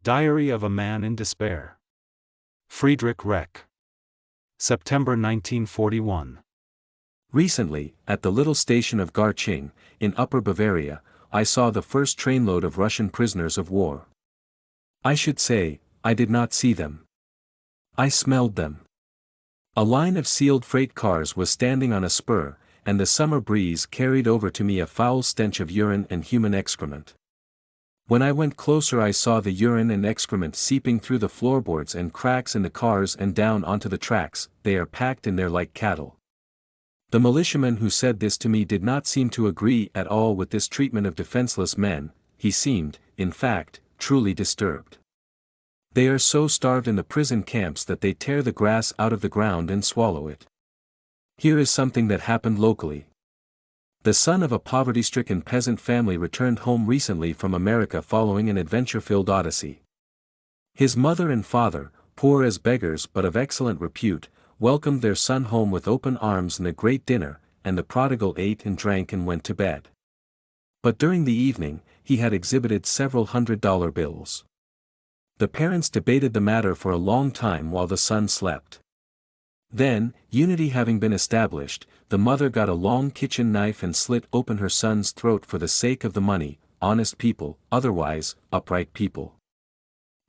Diary of a Man in Despair. Friedrich Reck. September 1941. Recently, at the little station of Garching, in Upper Bavaria, I saw the first trainload of Russian prisoners of war. I should say, I did not see them. I smelled them. A line of sealed freight cars was standing on a spur, and the summer breeze carried over to me a foul stench of urine and human excrement. When I went closer I saw the urine and excrement seeping through the floorboards and cracks in the cars and down onto the tracks. They are packed in there like cattle. The militiaman who said this to me did not seem to agree at all with this treatment of defenseless men. He seemed, in fact, truly disturbed. They are so starved in the prison camps that they tear the grass out of the ground and swallow it. Here is something that happened locally. The son of a poverty-stricken peasant family returned home recently from America following an adventure-filled odyssey. His mother and father, poor as beggars but of excellent repute, welcomed their son home with open arms and a great dinner, and the prodigal ate and drank and went to bed. But during the evening, he had exhibited several $100 bills. The parents debated the matter for a long time while the son slept. Then, unity having been established, the mother got a long kitchen knife and slit open her son's throat for the sake of the money. Honest people, otherwise, upright people.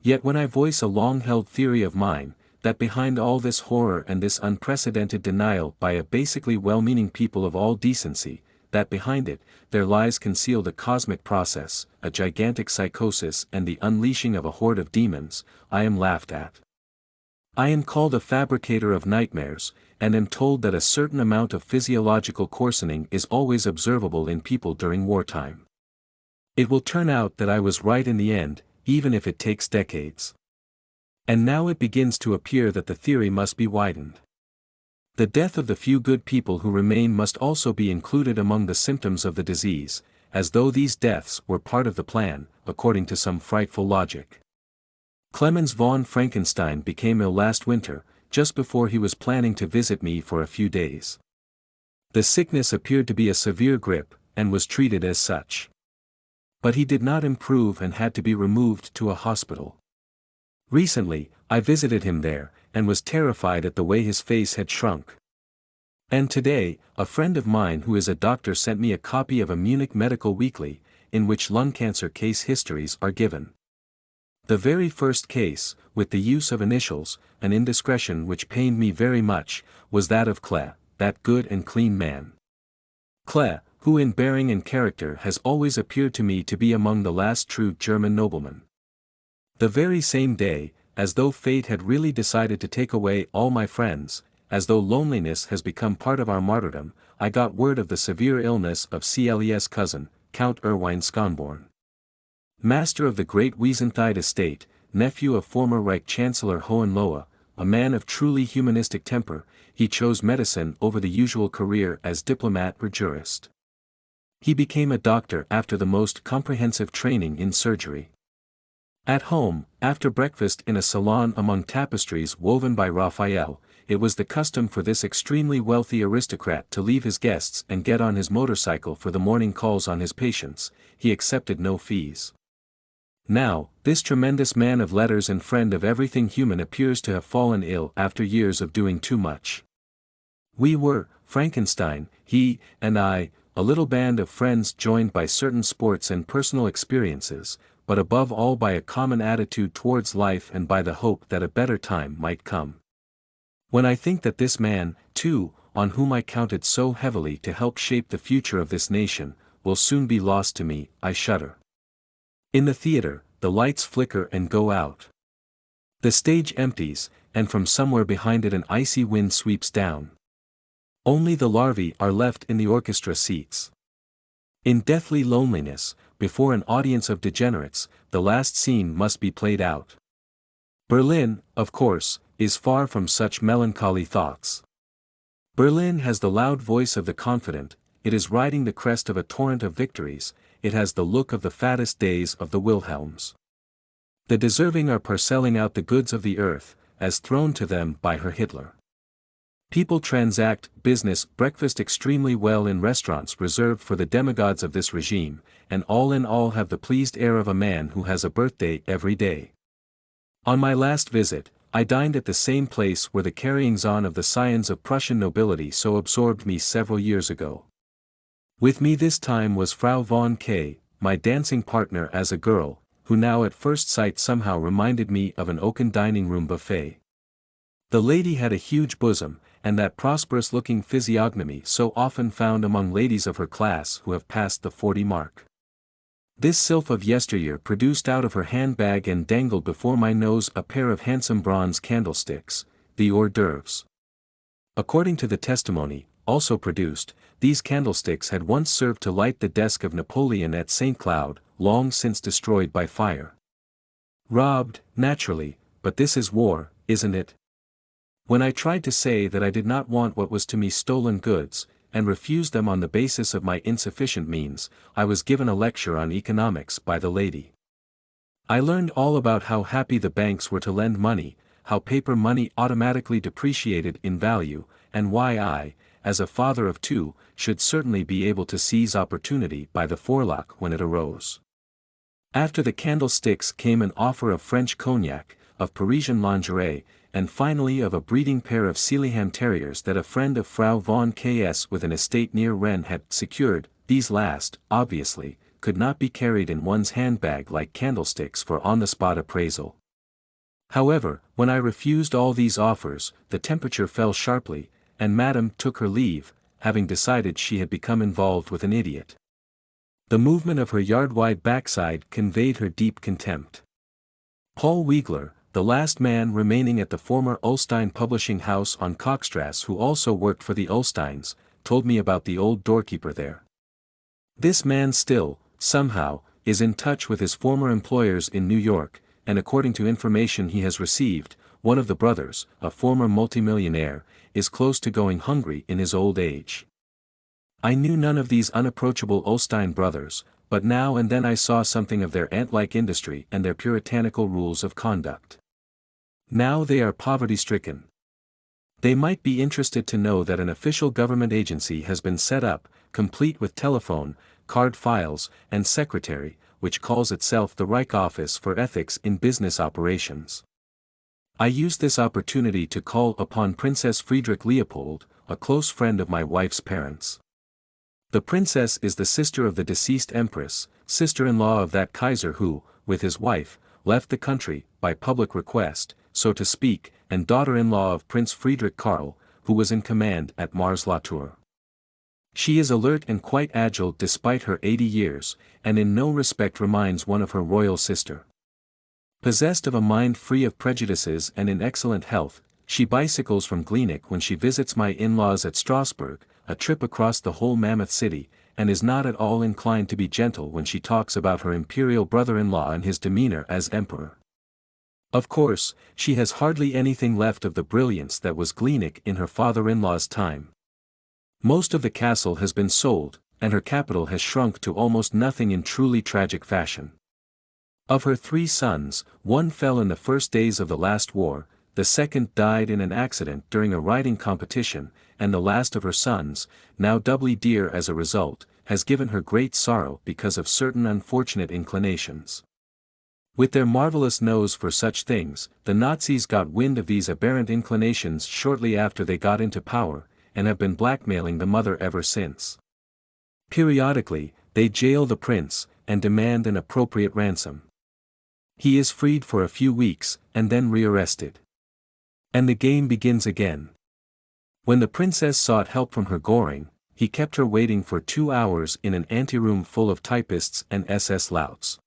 Yet when I voice a long-held theory of mine, that behind all this horror and this unprecedented denial by a basically well-meaning people of all decency, that behind it, there lies concealed a cosmic process, a gigantic psychosis and the unleashing of a horde of demons, I am laughed at. I am called a fabricator of nightmares, and am told that a certain amount of physiological coarsening is always observable in people during wartime. It will turn out that I was right in the end, even if it takes decades. And now it begins to appear that the theory must be widened. The death of the few good people who remain must also be included among the symptoms of the disease, as though these deaths were part of the plan, according to some frightful logic. Clemens von Frankenstein became ill last winter, just before he was planning to visit me for a few days. The sickness appeared to be a severe grippe, and was treated as such. But he did not improve and had to be removed to a hospital. Recently, I visited him there, and was terrified at the way his face had shrunk. And today, a friend of mine who is a doctor sent me a copy of a Munich medical weekly, in which lung cancer case histories are given. The very first case, with the use of initials, an indiscretion which pained me very much, was that of Klee, that good and clean man. Klee, who in bearing and character has always appeared to me to be among the last true German noblemen. The very same day, as though fate had really decided to take away all my friends, as though loneliness has become part of our martyrdom, I got word of the severe illness of Cles' cousin, Count Erwin Schönborn. Master of the great Wiesenthal estate, nephew of former Reich Chancellor Hohenlohe, a man of truly humanistic temper, he chose medicine over the usual career as diplomat or jurist. He became a doctor after the most comprehensive training in surgery. At home, after breakfast in a salon among tapestries woven by Raphael, it was the custom for this extremely wealthy aristocrat to leave his guests and get on his motorcycle for the morning calls on his patients. He accepted no fees. Now, this tremendous man of letters and friend of everything human appears to have fallen ill after years of doing too much. We were, Frankenstein, he, and I, a little band of friends joined by certain sports and personal experiences, but above all by a common attitude towards life and by the hope that a better time might come. When I think that this man, too, on whom I counted so heavily to help shape the future of this nation, will soon be lost to me, I shudder. In the theater, the lights flicker and go out. The stage empties, and from somewhere behind it an icy wind sweeps down. Only the larvae are left in the orchestra seats. In deathly loneliness, before an audience of degenerates, the last scene must be played out. Berlin, of course, is far from such melancholy thoughts. Berlin has the loud voice of the confident, it is riding the crest of a torrent of victories, it has the look of the fattest days of the Wilhelms. The deserving are parcelling out the goods of the earth, as thrown to them by her Hitler. People transact business breakfast extremely well in restaurants reserved for the demigods of this regime, and all in all have the pleased air of a man who has a birthday every day. On my last visit, I dined at the same place where the carryings-on of the scions of Prussian nobility so absorbed me several years ago. With me this time was Frau von K., my dancing partner as a girl, who now at first sight somehow reminded me of an oaken dining-room buffet. The lady had a huge bosom, and that prosperous-looking physiognomy so often found among ladies of her class who have passed the 40 mark. This sylph of yesteryear produced out of her handbag and dangled before my nose a pair of handsome bronze candlesticks, the hors d'oeuvres. According to the testimony, also produced, these candlesticks had once served to light the desk of Napoleon at St. Cloud, long since destroyed by fire. Robbed, naturally, but this is war, isn't it? When I tried to say that I did not want what was to me stolen goods, and refused them on the basis of my insufficient means, I was given a lecture on economics by the lady. I learned all about how happy the banks were to lend money, how paper money automatically depreciated in value, and why I, as a father of two, should certainly be able to seize opportunity by the forelock when it arose. After the candlesticks came an offer of French cognac, of Parisian lingerie, and finally of a breeding pair of Sealyham terriers that a friend of Frau von K.'s with an estate near Rennes had secured. These last, obviously, could not be carried in one's handbag like candlesticks for on-the-spot appraisal. However, when I refused all these offers, the temperature fell sharply, and Madame took her leave, having decided she had become involved with an idiot. The movement of her yard-wide backside conveyed her deep contempt. Paul Weigler, the last man remaining at the former Ulstein publishing house on Cockstrasse who also worked for the Ulsteins, told me about the old doorkeeper there. This man still, somehow, is in touch with his former employers in New York, and according to information he has received, one of the brothers, a former multimillionaire, is close to going hungry in his old age. I knew none of these unapproachable Ulstein brothers, but now and then I saw something of their ant-like industry and their puritanical rules of conduct. Now they are poverty-stricken. They might be interested to know that an official government agency has been set up, complete with telephone, card files, and secretary, which calls itself the Reich Office for Ethics in Business Operations. I used this opportunity to call upon Princess Friedrich Leopold, a close friend of my wife's parents. The princess is the sister of the deceased empress, sister-in-law of that Kaiser who, with his wife, left the country, by public request, so to speak, and daughter-in-law of Prince Friedrich Karl, who was in command at Mars-la-Tour. She is alert and quite agile despite her 80 years, and in no respect reminds one of her royal sister. Possessed of a mind free of prejudices and in excellent health, she bicycles from Glienicke when she visits my in-laws at Strasbourg, a trip across the whole mammoth city, and is not at all inclined to be gentle when she talks about her imperial brother-in-law and his demeanor as emperor. Of course, she has hardly anything left of the brilliance that was Glienicke in her father-in-law's time. Most of the castle has been sold, and her capital has shrunk to almost nothing in truly tragic fashion. Of her 3 sons, one fell in the first days of the last war, the second died in an accident during a riding competition, and the last of her sons, now doubly dear as a result, has given her great sorrow because of certain unfortunate inclinations. With their marvelous nose for such things, the Nazis got wind of these aberrant inclinations shortly after they got into power, and have been blackmailing the mother ever since. Periodically, they jail the prince, and demand an appropriate ransom. He is freed for a few weeks, and then rearrested. And the game begins again. When the princess sought help from her Göring, he kept her waiting for 2 hours in an anteroom full of typists and SS louts.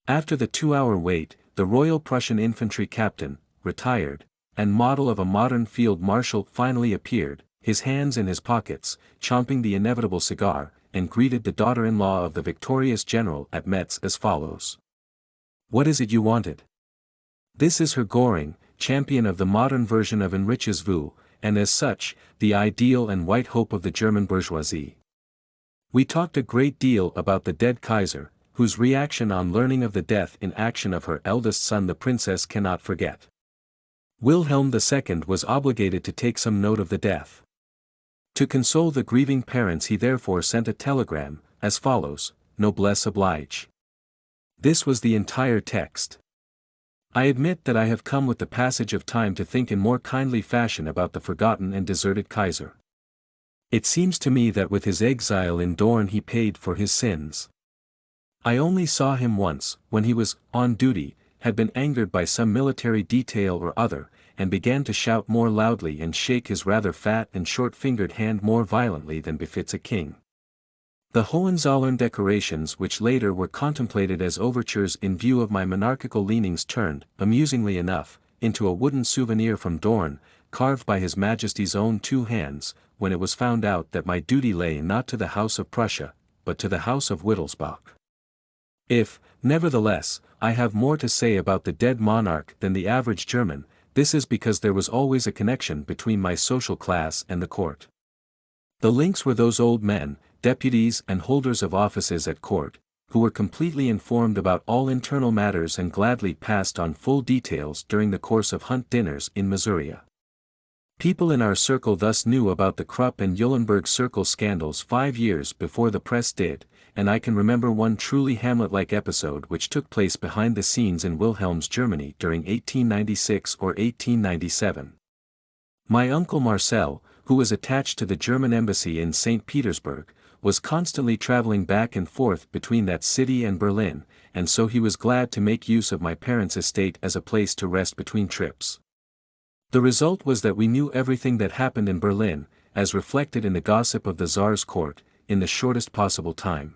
After the 2-hour wait, the Royal Prussian Infantry captain, retired, and model of a modern field marshal finally appeared, his hands in his pockets, chomping the inevitable cigar, and greeted the daughter-in-law of the victorious general at Metz as follows. "What is it you wanted?" This is her Göring, champion of the modern version of Heinrich's Vu, and as such, the ideal and white hope of the German bourgeoisie. We talked a great deal about the dead Kaiser, whose reaction on learning of the death in action of her eldest son the princess cannot forget. Wilhelm II was obligated to take some note of the death. To console the grieving parents he therefore sent a telegram, as follows, noblesse oblige. This was the entire text. I admit that I have come with the passage of time to think in more kindly fashion about the forgotten and deserted Kaiser. It seems to me that with his exile in Dorn he paid for his sins. I only saw him once, when he was on duty, had been angered by some military detail or other, and began to shout more loudly and shake his rather fat and short-fingered hand more violently than befits a king. The Hohenzollern decorations which later were contemplated as overtures in view of my monarchical leanings turned, amusingly enough, into a wooden souvenir from Dorn, carved by His Majesty's own two hands, when it was found out that my duty lay not to the House of Prussia, but to the House of Wittelsbach. If, nevertheless, I have more to say about the dead monarch than the average German, this is because there was always a connection between my social class and the court. The links were those old men, deputies and holders of offices at court, who were completely informed about all internal matters and gladly passed on full details during the course of hunt dinners in Missouri. People in our circle thus knew about the Krupp and Eulenburg circle scandals 5 years before the press did, and I can remember one truly Hamlet-like episode which took place behind the scenes in Wilhelm's Germany during 1896 or 1897. My uncle Marcel, who was attached to the German embassy in St. Petersburg, was constantly traveling back and forth between that city and Berlin, and so he was glad to make use of my parents' estate as a place to rest between trips. The result was that we knew everything that happened in Berlin, as reflected in the gossip of the Tsar's court, in the shortest possible time.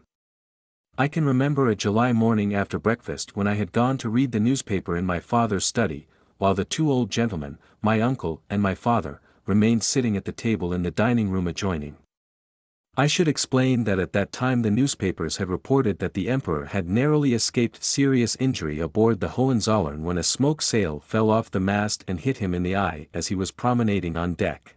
I can remember a July morning after breakfast when I had gone to read the newspaper in my father's study, while the two old gentlemen, my uncle and my father, remained sitting at the table in the dining room adjoining. I should explain that at that time the newspapers had reported that the Emperor had narrowly escaped serious injury aboard the Hohenzollern when a smoke sail fell off the mast and hit him in the eye as he was promenading on deck.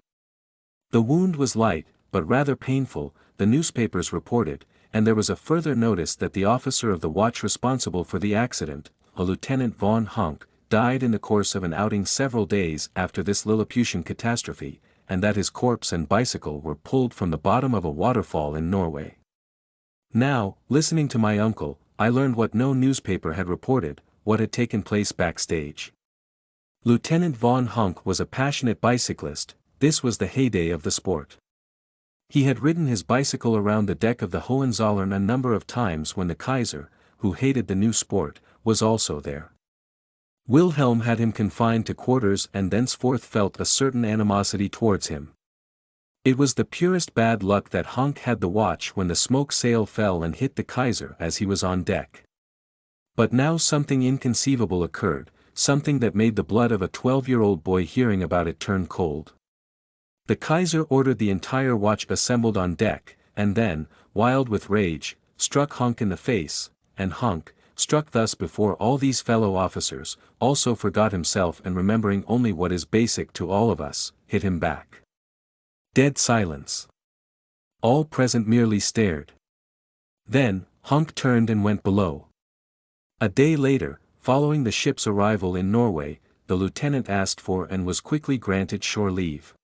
The wound was light, but rather painful, the newspapers reported, and there was a further notice that the officer of the watch responsible for the accident, a Lieutenant von Hunk, died in the course of an outing several days after this Lilliputian catastrophe, and that his corpse and bicycle were pulled from the bottom of a waterfall in Norway. Now, listening to my uncle, I learned what no newspaper had reported, what had taken place backstage. Lieutenant von Hunk was a passionate bicyclist. This was the heyday of the sport. He had ridden his bicycle around the deck of the Hohenzollern a number of times when the Kaiser, who hated the new sport, was also there. Wilhelm had him confined to quarters and thenceforth felt a certain animosity towards him. It was the purest bad luck that Hunk had the watch when the smoke sail fell and hit the Kaiser as he was on deck. But now something inconceivable occurred, something that made the blood of a 12-year-old boy hearing about it turn cold. The Kaiser ordered the entire watch assembled on deck, and then, wild with rage, struck Hunk in the face, and Hunk, struck thus before all these fellow officers, also forgot himself and remembering only what is basic to all of us, hit him back. Dead silence. All present merely stared. Then, Hunk turned and went below. A day later, following the ship's arrival in Norway, the lieutenant asked for and was quickly granted shore leave.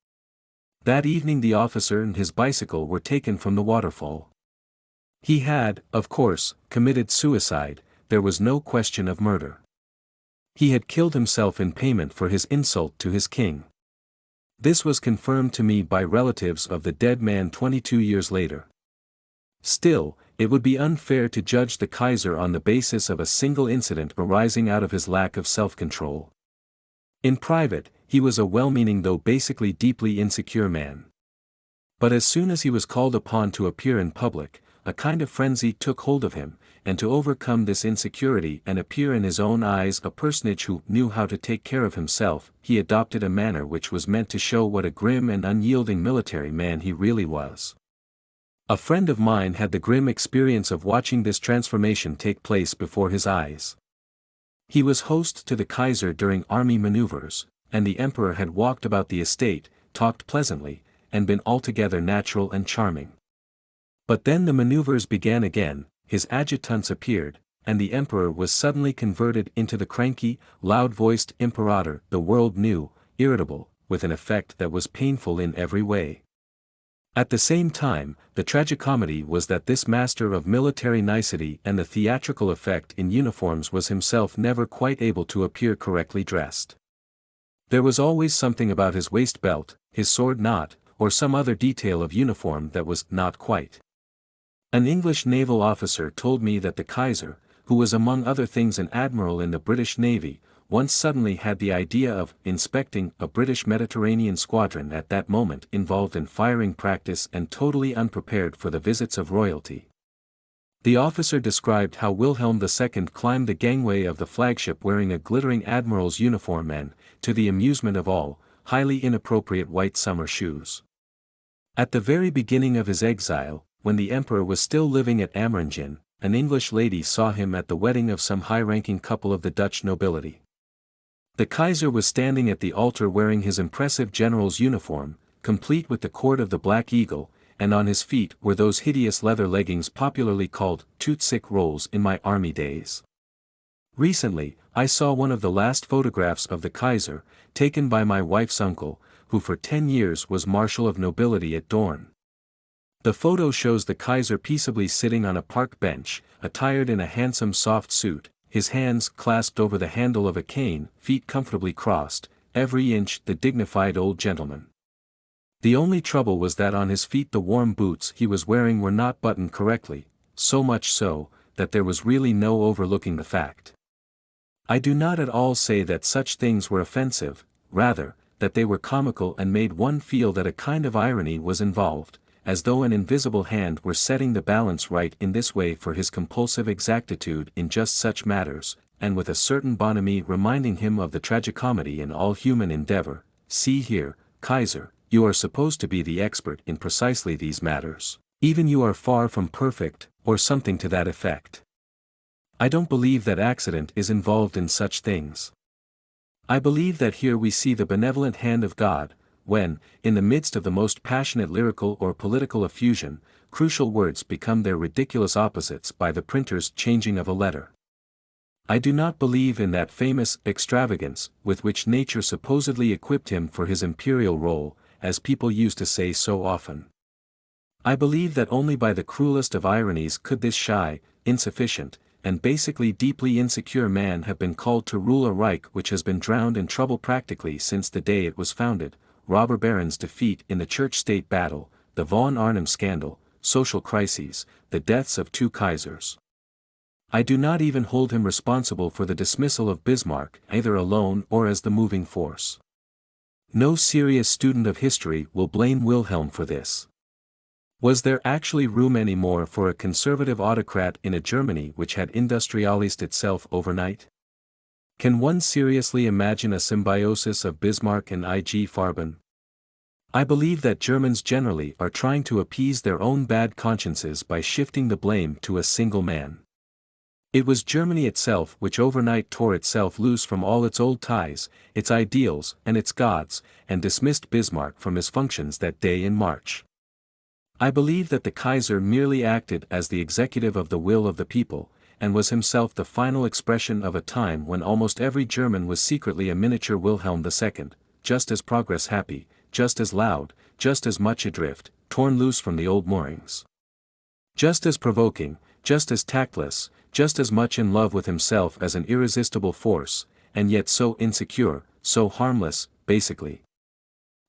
That evening the officer and his bicycle were taken from the waterfall. He had, of course, committed suicide. There was no question of murder. He had killed himself in payment for his insult to his king. This was confirmed to me by relatives of the dead man 22 years later. Still, it would be unfair to judge the Kaiser on the basis of a single incident arising out of his lack of self-control. In private, he was a well-meaning though basically deeply insecure man. But as soon as he was called upon to appear in public, a kind of frenzy took hold of him, and to overcome this insecurity and appear in his own eyes a personage who knew how to take care of himself, he adopted a manner which was meant to show what a grim and unyielding military man he really was. A friend of mine had the grim experience of watching this transformation take place before his eyes. He was host to the Kaiser during army maneuvers, and the Emperor had walked about the estate, talked pleasantly, and been altogether natural and charming. But then the maneuvers began again, his adjutants appeared, and the Emperor was suddenly converted into the cranky, loud-voiced Imperator the world knew, irritable, with an effect that was painful in every way. At the same time, the tragicomedy was that this master of military nicety and the theatrical effect in uniforms was himself never quite able to appear correctly dressed. There was always something about his waist belt, his sword knot, or some other detail of uniform that was not quite. An English naval officer told me that the Kaiser, who was among other things an admiral in the British Navy, once suddenly had the idea of inspecting a British Mediterranean squadron at that moment involved in firing practice and totally unprepared for the visits of royalty. The officer described how Wilhelm II climbed the gangway of the flagship wearing a glittering admiral's uniform and, to the amusement of all, highly inappropriate white summer shoes. At the very beginning of his exile, when the emperor was still living at Ameringen, an English lady saw him at the wedding of some high-ranking couple of the Dutch nobility. The Kaiser was standing at the altar wearing his impressive general's uniform, complete with the cord of the Black Eagle, and on his feet were those hideous leather leggings popularly called tootsick rolls in my army days. Recently, I saw one of the last photographs of the Kaiser, taken by my wife's uncle, who for 10 years was Marshal of Nobility at Dorn. The photo shows the Kaiser peaceably sitting on a park bench, attired in a handsome soft suit, his hands clasped over the handle of a cane, feet comfortably crossed, every inch the dignified old gentleman. The only trouble was that on his feet the warm boots he was wearing were not buttoned correctly, so much so, that there was really no overlooking the fact. I do not at all say that such things were offensive, rather, that they were comical and made one feel that a kind of irony was involved, as though an invisible hand were setting the balance right in this way for his compulsive exactitude in just such matters, and with a certain bonhomie reminding him of the tragicomedy in all human endeavor. See here, Kaiser, you are supposed to be the expert in precisely these matters, even you are far from perfect, or something to that effect. I don't believe that accident is involved in such things. I believe that here we see the benevolent hand of God, when, in the midst of the most passionate lyrical or political effusion, crucial words become their ridiculous opposites by the printer's changing of a letter. I do not believe in that famous extravagance with which nature supposedly equipped him for his imperial role, as people used to say so often. I believe that only by the cruelest of ironies could this shy, insufficient, and basically deeply insecure man have been called to rule a Reich which has been drowned in trouble practically since the day it was founded. Robber barons' defeat in the church-state battle, the von Arnim scandal, social crises, the deaths of 2 Kaisers. I do not even hold him responsible for the dismissal of Bismarck, either alone or as the moving force. No serious student of history will blame Wilhelm for this. Was there actually room anymore for a conservative autocrat in a Germany which had industrialized itself overnight? Can one seriously imagine a symbiosis of Bismarck and IG Farben? I believe that Germans generally are trying to appease their own bad consciences by shifting the blame to a single man. It was Germany itself which overnight tore itself loose from all its old ties, its ideals and its gods, and dismissed Bismarck from his functions that day in March. I believe that the Kaiser merely acted as the executive of the will of the people, and was himself the final expression of a time when almost every German was secretly a miniature Wilhelm II, just as progress-happy, just as loud, just as much adrift, torn loose from the old moorings. Just as provoking, just as tactless, just as much in love with himself as an irresistible force, and yet so insecure, so harmless, basically.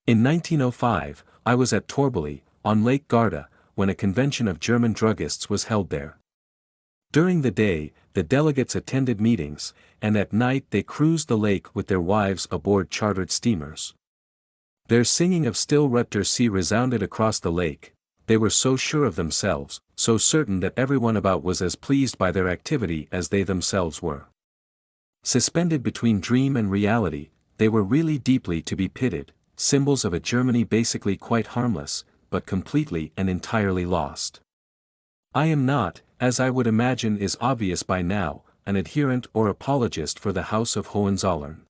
In 1905, I was at Torboli, on Lake Garda, when a convention of German druggists was held there. During the day, the delegates attended meetings, and at night they cruised the lake with their wives aboard chartered steamers. Their singing of Still Rupter Sea resounded across the lake. They were so sure of themselves, so certain that everyone about was as pleased by their activity as they themselves were. Suspended between dream and reality, they were really deeply to be pitied, symbols of a Germany basically quite harmless, but completely and entirely lost. I am not, as I would imagine is obvious by now, an adherent or apologist for the House of Hohenzollern.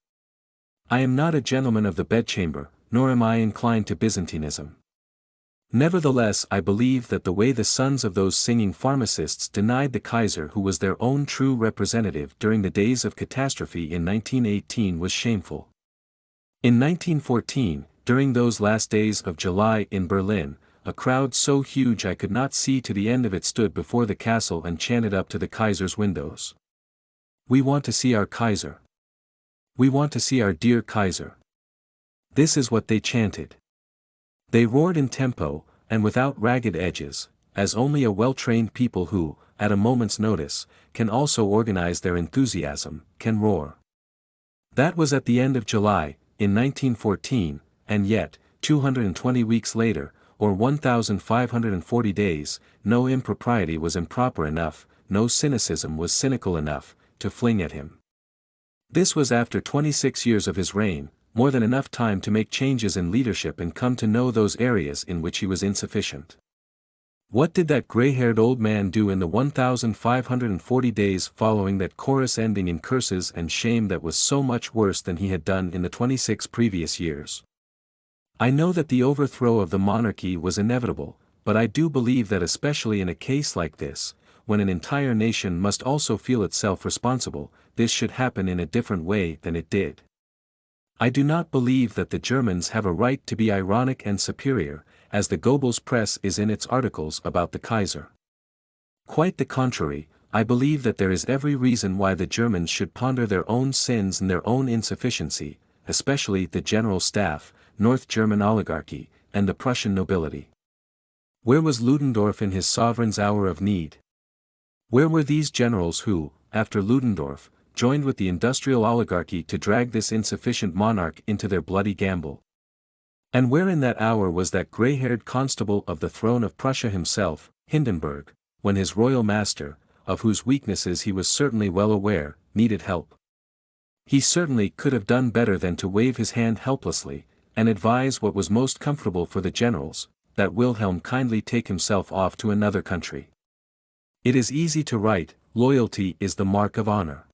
I am not a gentleman of the bedchamber, nor am I inclined to Byzantinism. Nevertheless, I believe that the way the sons of those singing pharmacists denied the Kaiser who was their own true representative during the days of catastrophe in 1918 was shameful. In 1914, during those last days of July in Berlin, a crowd so huge I could not see to the end of it stood before the castle and chanted up to the Kaiser's windows. "We want to see our Kaiser. We want to see our dear Kaiser." This is what they chanted. They roared in tempo, and without ragged edges, as only a well-trained people who, at a moment's notice, can also organize their enthusiasm, can roar. That was at the end of July, in 1914, and yet, 220 weeks later, or 1,540 days, no impropriety was improper enough, no cynicism was cynical enough, to fling at him. This was after 26 years of his reign, more than enough time to make changes in leadership and come to know those areas in which he was insufficient. What did that gray-haired old man do in the 1,540 days following that chorus ending in curses and shame that was so much worse than he had done in the 26 previous years? I know that the overthrow of the monarchy was inevitable, but I do believe that especially in a case like this, when an entire nation must also feel itself responsible, this should happen in a different way than it did. I do not believe that the Germans have a right to be ironic and superior, as the Goebbels press is in its articles about the Kaiser. Quite the contrary, I believe that there is every reason why the Germans should ponder their own sins and their own insufficiency, especially the General Staff, North German oligarchy, and the Prussian nobility. Where was Ludendorff in his sovereign's hour of need? Where were these generals who, after Ludendorff, joined with the industrial oligarchy to drag this insufficient monarch into their bloody gamble? And where in that hour was that grey-haired constable of the throne of Prussia himself, Hindenburg, when his royal master, of whose weaknesses he was certainly well aware, needed help? He certainly could have done better than to wave his hand helplessly, and advise what was most comfortable for the generals, that Wilhelm kindly take himself off to another country. It is easy to write, "Loyalty is the mark of honor."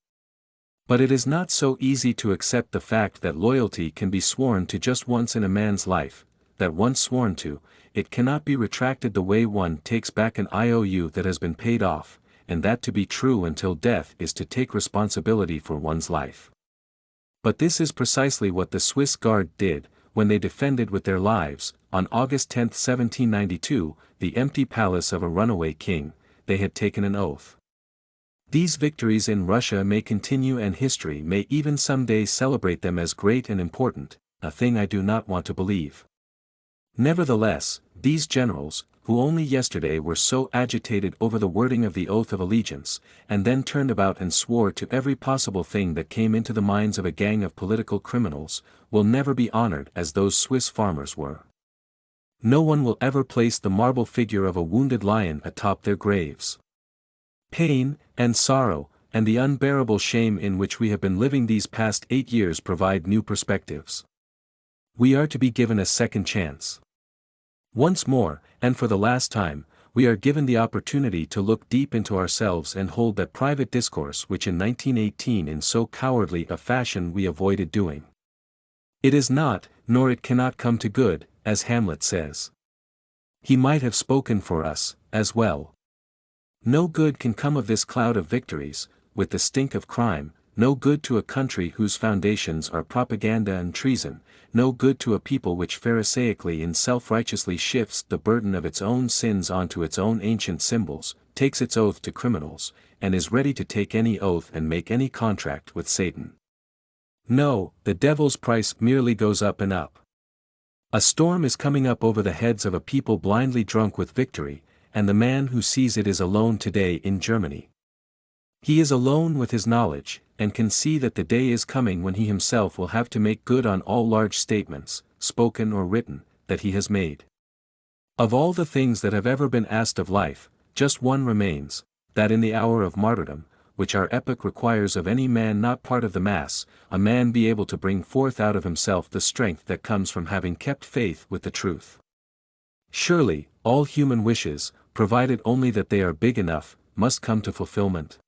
But it is not so easy to accept the fact that loyalty can be sworn to just once in a man's life, that once sworn to, it cannot be retracted the way one takes back an IOU that has been paid off, and that to be true until death is to take responsibility for one's life. But this is precisely what the Swiss Guard did, when they defended with their lives, on August 10, 1792, the empty palace of a runaway king. They had taken an oath. These victories in Russia may continue and history may even someday celebrate them as great and important, a thing I do not want to believe. Nevertheless, these generals, who only yesterday were so agitated over the wording of the oath of allegiance, and then turned about and swore to every possible thing that came into the minds of a gang of political criminals, will never be honored as those Swiss farmers were. No one will ever place the marble figure of a wounded lion atop their graves. Pain, and sorrow, and the unbearable shame in which we have been living these past 8 years provide new perspectives. We are to be given a second chance. Once more, and for the last time, we are given the opportunity to look deep into ourselves and hold that private discourse which in 1918 in so cowardly a fashion we avoided doing. It is not, nor it cannot come to good, as Hamlet says. He might have spoken for us, as well. No good can come of this cloud of victories, with the stink of crime, no good to a country whose foundations are propaganda and treason, no good to a people which pharisaically and self-righteously shifts the burden of its own sins onto its own ancient symbols, takes its oath to criminals, and is ready to take any oath and make any contract with Satan. No, the devil's price merely goes up and up. A storm is coming up over the heads of a people blindly drunk with victory, and the man who sees it is alone today in Germany. He is alone with his knowledge, and can see that the day is coming when he himself will have to make good on all large statements, spoken or written, that he has made. Of all the things that have ever been asked of life, just one remains, that in the hour of martyrdom, which our epoch requires of any man not part of the mass, a man be able to bring forth out of himself the strength that comes from having kept faith with the truth. Surely, all human wishes, provided only that they are big enough, must come to fulfillment.